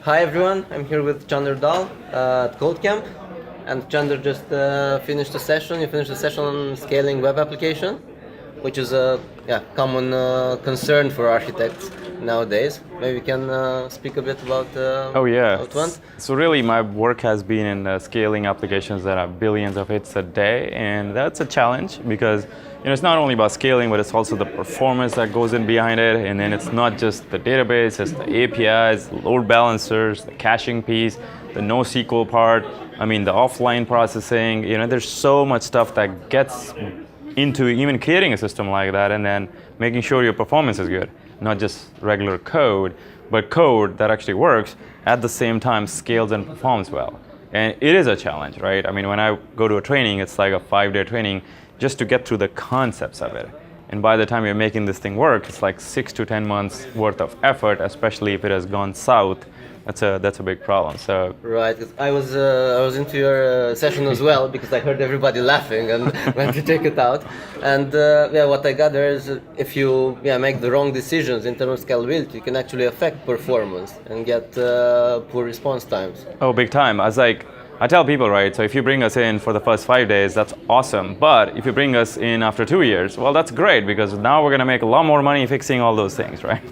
Hi everyone, I'm here with Chander Dhall at Codecamp, and Chander just finished a session. You finished a session on scaling web application, which is a common concern for architects nowadays. Maybe you can speak a bit about Oh yeah. how it went. So really, my work has been in scaling applications that have billions of hits a day, and that's a challenge because it's not only about scaling, but it's also the performance that goes in behind it, and then it's not just the database, it's the APIs, load balancers, the caching piece, the NoSQL part. I mean, the offline processing. There's so much stuff that gets into even creating a system like that, and then making sure your performance is good. Not just regular code, but code that actually works at the same time scales and performs well. And it is a challenge, right? I mean, when I go to a training, it's like a 5-day training just to get through the concepts of it. And by the time you're making this thing work, it's like 6 to 10 months worth of effort, especially if it has gone south. That's a big problem. So Right, 'cause I was into your session as well because I heard everybody laughing and went to check it out. And what I gather is if you make the wrong decisions in terms of scalability, you can actually affect performance and get poor response times. oh, big time. I tell people, right, so if you bring us in for the first 5 days, that's awesome. But if you bring us in after 2 years, well, that's great because now we're going to make a lot more money fixing all those things, right?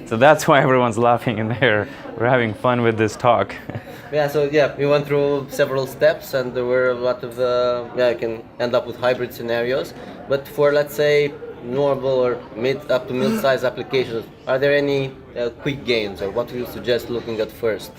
So that's why everyone's laughing in there. We're having fun with this talk. We went through several steps and there were a lot of, you can end up with hybrid scenarios. But for, let's say, normal or up to mid-size applications, are there any quick gains or what do you suggest looking at first?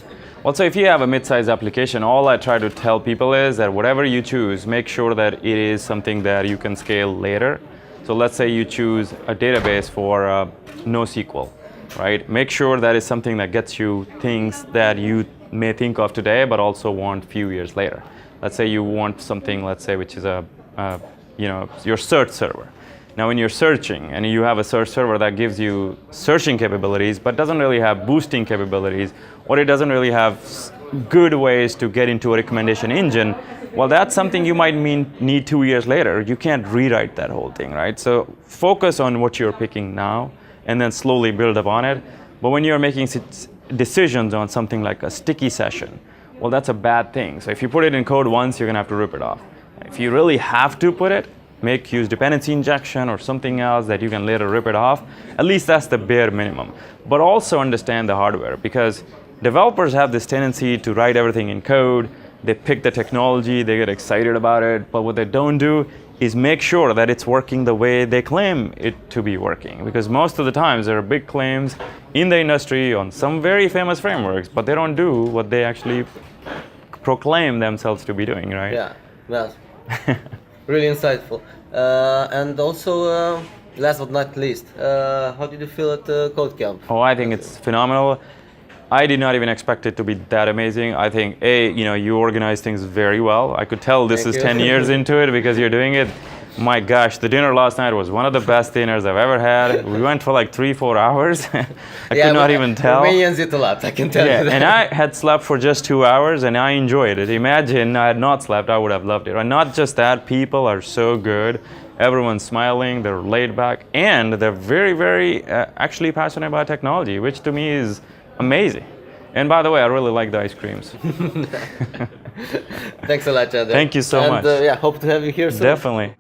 Well, so if you have a mid-sized application, all I try to tell people is that whatever you choose, make sure that it is something that you can scale later. So let's say you choose a database for NoSQL, right? Make sure that is something that gets you things that you may think of today, but also want a few years later. Let's say you want something, let's say, which is your search server. Now, when you're searching and you have a search server that gives you searching capabilities but doesn't really have boosting capabilities, or it doesn't really have good ways to get into a recommendation engine, well, that's something you might need 2 years later. You can't rewrite that whole thing, right? So focus on what you're picking now and then slowly build upon it. But when you're making decisions on something like a sticky session, well, that's a bad thing. So if you put it in code once, you're going to have to rip it off. If you really have to put it, use dependency injection or something else that you can later rip it off. At least that's the bare minimum. But also understand the hardware, because developers have this tendency to write everything in code. They pick the technology, they get excited about it, but what they don't do is make sure that it's working the way they claim it to be working. Because most of the times there are big claims in the industry on some very famous frameworks, but they don't do what they actually proclaim themselves to be doing, right? Yeah, well, really insightful. And also, last but not least, how did you feel at Codecamp? Oh, I think it's phenomenal. I did not even expect it to be that amazing. I think, you organize things very well. I could tell this is 10 years into it because you're doing it. My gosh, the dinner last night was one of the best dinners I've ever had. We went for like 3-4 hours. I could not even tell. Romanians eat a lot, I can tell you that. And I had slept for just 2 hours and I enjoyed it. Imagine I had not slept, I would have loved it. And not just that, people are so good. Everyone's smiling, they're laid back, and they're very, very actually passionate about technology, which to me is amazing. And by the way, I really like the ice creams. Thanks a lot, Chander. Thank you so much. And hope to have you here soon. Definitely.